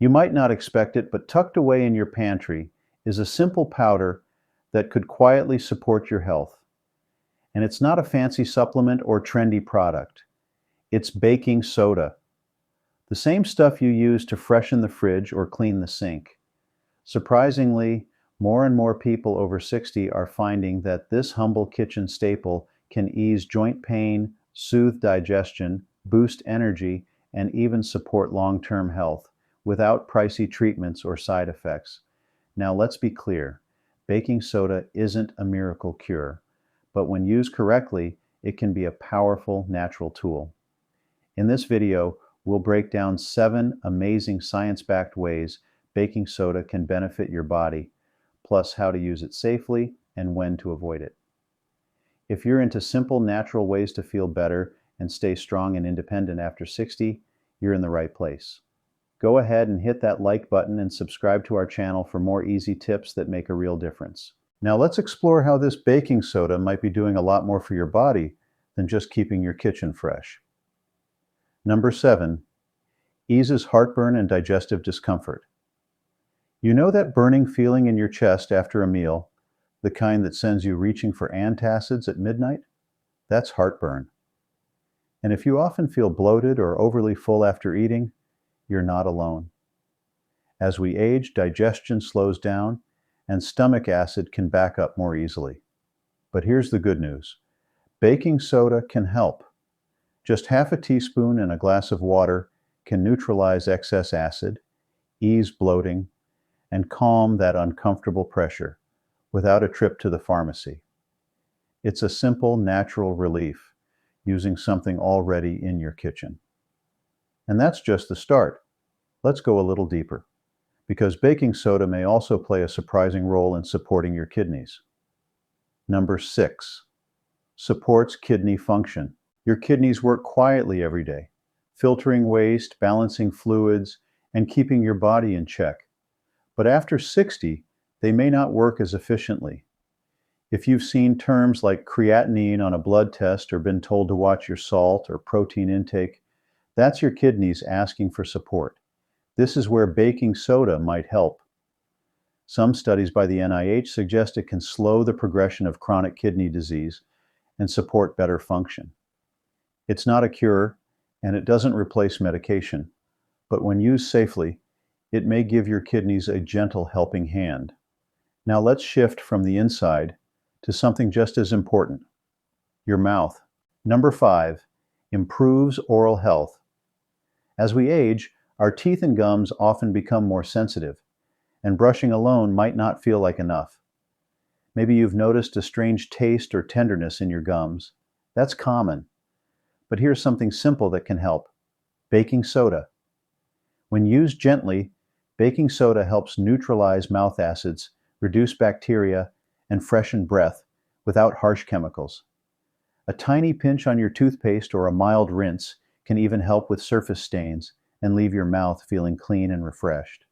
You might not expect it, but tucked away in your pantry is a simple powder that could quietly support your health. And it's not a fancy supplement or trendy product. It's baking soda, the same stuff you use to freshen the fridge or clean the sink. Surprisingly, more and more people over 60 are finding that this humble kitchen staple can ease joint pain, soothe digestion, boost energy, and even support long-term health without pricey treatments or side effects. Now let's be clear, baking soda isn't a miracle cure, but when used correctly, it can be a powerful natural tool. In this video, we'll break down 7 amazing science-backed ways baking soda can benefit your body, plus how to use it safely and when to avoid it. If you're into simple, natural ways to feel better and stay strong and independent after 60, you're in the right place. Go ahead and hit that like button and subscribe to our channel for more easy tips that make a real difference. Now let's explore how this baking soda might be doing a lot more for your body than just keeping your kitchen fresh. Number 7, eases heartburn and digestive discomfort. You know that burning feeling in your chest after a meal, the kind that sends you reaching for antacids at midnight? That's heartburn. And if you often feel bloated or overly full after eating, you're not alone. As we age, digestion slows down, and stomach acid can back up more easily. But here's the good news. Baking soda can help. Just half a teaspoon in a glass of water can neutralize excess acid, ease bloating, and calm that uncomfortable pressure without a trip to the pharmacy. It's a simple, natural relief using something already in your kitchen. And that's just the start. Let's go a little deeper, because baking soda may also play a surprising role in supporting your kidneys. Number 6, supports kidney function. Your kidneys work quietly every day, filtering waste, balancing fluids, and keeping your body in check. But after 60, they may not work as efficiently. If you've seen terms like creatinine on a blood test or been told to watch your salt or protein intake, that's your kidneys asking for support. This is where baking soda might help. Some studies by the NIH suggest it can slow the progression of chronic kidney disease and support better function. It's not a cure, and it doesn't replace medication, but when used safely, it may give your kidneys a gentle helping hand. Now let's shift from the inside to something just as important, your mouth. Number 5, improves oral health. As we age, our teeth and gums often become more sensitive, and brushing alone might not feel like enough. Maybe you've noticed a strange taste or tenderness in your gums. That's common. But here's something simple that can help. Baking soda. When used gently, baking soda helps neutralize mouth acids, reduce bacteria, and freshen breath without harsh chemicals. A tiny pinch on your toothpaste or a mild rinse can even help with surface stains and leave your mouth feeling clean and refreshed.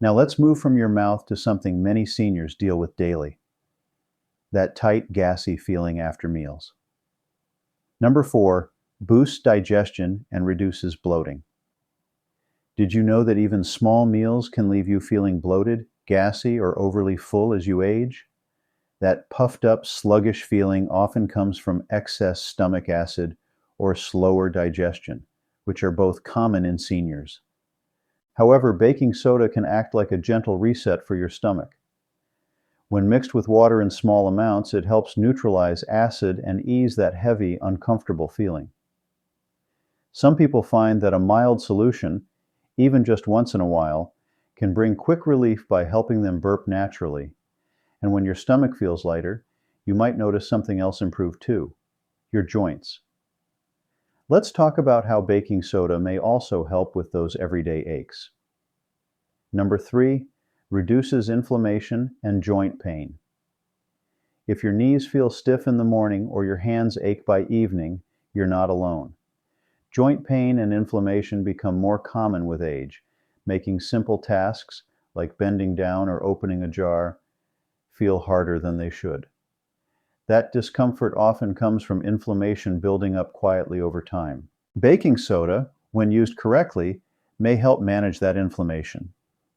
Now let's move from your mouth to something many seniors deal with daily. That tight, gassy feeling after meals. Number 4, boosts digestion and reduces bloating. Did you know that even small meals can leave you feeling bloated, gassy, or overly full as you age? That puffed up, sluggish feeling often comes from excess stomach acid or slower digestion, which are both common in seniors. However, baking soda can act like a gentle reset for your stomach. When mixed with water in small amounts, it helps neutralize acid and ease that heavy, uncomfortable feeling. Some people find that a mild solution, even just once in a while, can bring quick relief by helping them burp naturally. And when your stomach feels lighter, you might notice something else improve too, your joints. Let's talk about how baking soda may also help with those everyday aches. Number 3, reduces inflammation and joint pain. If your knees feel stiff in the morning or your hands ache by evening, you're not alone. Joint pain and inflammation become more common with age, making simple tasks like bending down or opening a jar feel harder than they should. That discomfort often comes from inflammation building up quietly over time. Baking soda, when used correctly, may help manage that inflammation.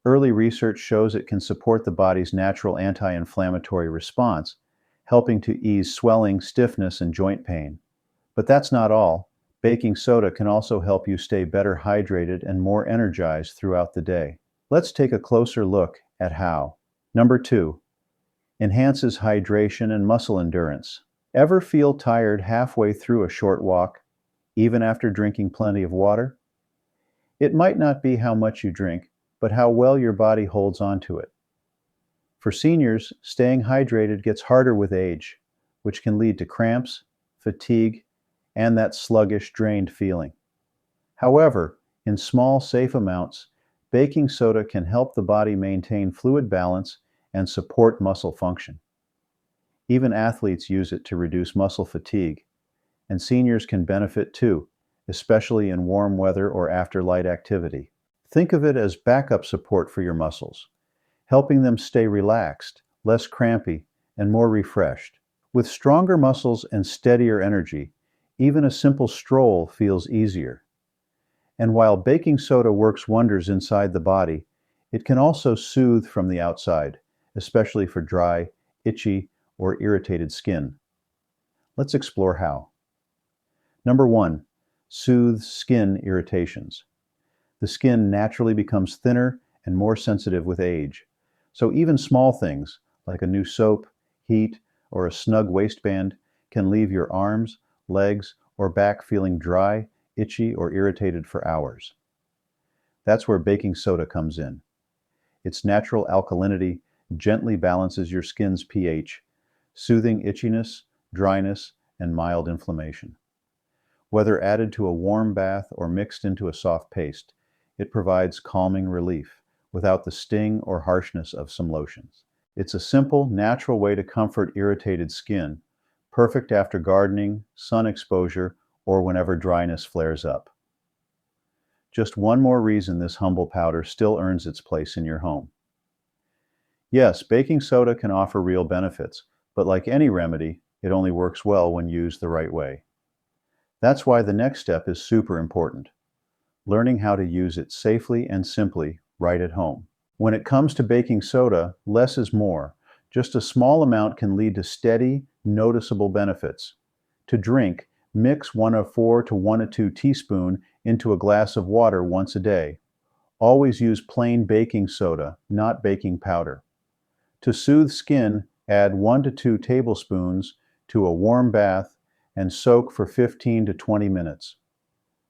Early research shows it can support the body's natural anti-inflammatory response, helping to ease swelling, stiffness, and joint pain. But that's not all. Baking soda can also help you stay better hydrated and more energized throughout the day. Let's take a closer look at how. Number 2. Enhances hydration and muscle endurance. Ever feel tired halfway through a short walk, even after drinking plenty of water? It might not be how much you drink, but how well your body holds on to it. For seniors, staying hydrated gets harder with age, which can lead to cramps, fatigue, and that sluggish, drained feeling. However, in small, safe amounts, baking soda can help the body maintain fluid balance and support muscle function. Even athletes use it to reduce muscle fatigue, and seniors can benefit too, especially in warm weather or after light activity. Think of it as backup support for your muscles, helping them stay relaxed, less crampy, and more refreshed. With stronger muscles and steadier energy, even a simple stroll feels easier. And while baking soda works wonders inside the body, it can also soothe from the outside, especially for dry, itchy, or irritated skin. Let's explore how. Number 1. Soothes skin irritations. The skin naturally becomes thinner and more sensitive with age, so even small things like a new soap, heat, or a snug waistband can leave your arms, legs, or back feeling dry, itchy, or irritated for hours. That's where baking soda comes in. Its natural alkalinity gently balances your skin's pH, soothing itchiness, dryness, and mild inflammation. Whether added to a warm bath or mixed into a soft paste, it provides calming relief without the sting or harshness of some lotions. It's a simple, natural way to comfort irritated skin, perfect after gardening, sun exposure, or whenever dryness flares up. Just one more reason this humble powder still earns its place in your home. Yes, baking soda can offer real benefits, but like any remedy, it only works well when used the right way. That's why the next step is super important: learning how to use it safely and simply right at home. When it comes to baking soda, less is more. Just a small amount can lead to steady, noticeable benefits. To drink, mix 1/4 to 1/2 teaspoons into a glass of water once a day. Always use plain baking soda, not baking powder. To soothe skin, add 1 to 2 tablespoons to a warm bath and soak for 15 to 20 minutes.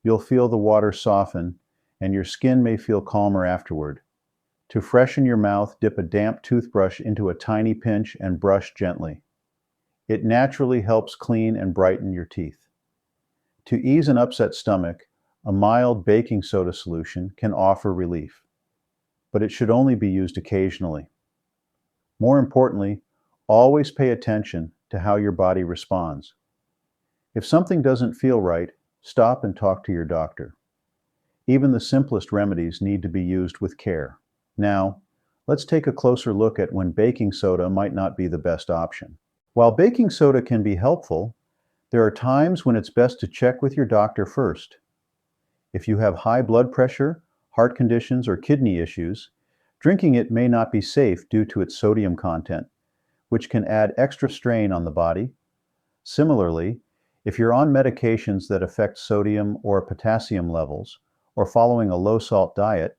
You'll feel the water soften, and your skin may feel calmer afterward. To freshen your mouth, dip a damp toothbrush into a tiny pinch and brush gently. It naturally helps clean and brighten your teeth. To ease an upset stomach, a mild baking soda solution can offer relief, but it should only be used occasionally. More importantly, always pay attention to how your body responds. If something doesn't feel right, stop and talk to your doctor. Even the simplest remedies need to be used with care. Now, let's take a closer look at when baking soda might not be the best option. While baking soda can be helpful, there are times when it's best to check with your doctor first. If you have high blood pressure, heart conditions, or kidney issues, drinking it may not be safe due to its sodium content, which can add extra strain on the body. Similarly, if you're on medications that affect sodium or potassium levels, or following a low-salt diet,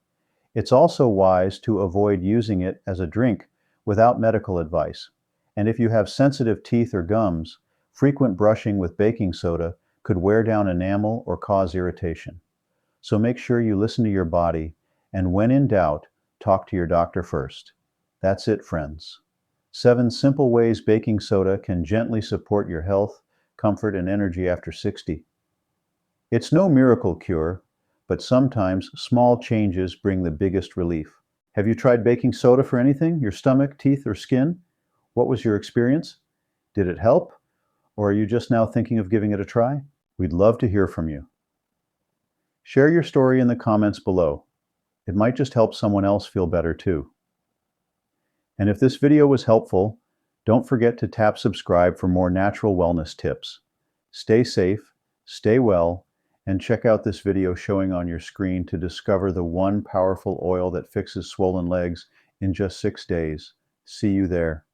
it's also wise to avoid using it as a drink without medical advice. And if you have sensitive teeth or gums, frequent brushing with baking soda could wear down enamel or cause irritation. So make sure you listen to your body, and when in doubt, talk to your doctor first. That's it, friends. 7 simple ways baking soda can gently support your health, comfort, and energy after 60. It's no miracle cure, but sometimes small changes bring the biggest relief. Have you tried baking soda for anything? Your stomach, teeth, or skin? What was your experience? Did it help? Or are you just now thinking of giving it a try? We'd love to hear from you. Share your story in the comments below. It might just help someone else feel better too. And if this video was helpful, don't forget to tap subscribe for more natural wellness tips. Stay safe, stay well, And check out this video showing on your screen to discover the one powerful oil that fixes swollen legs in just 6 days. See you there.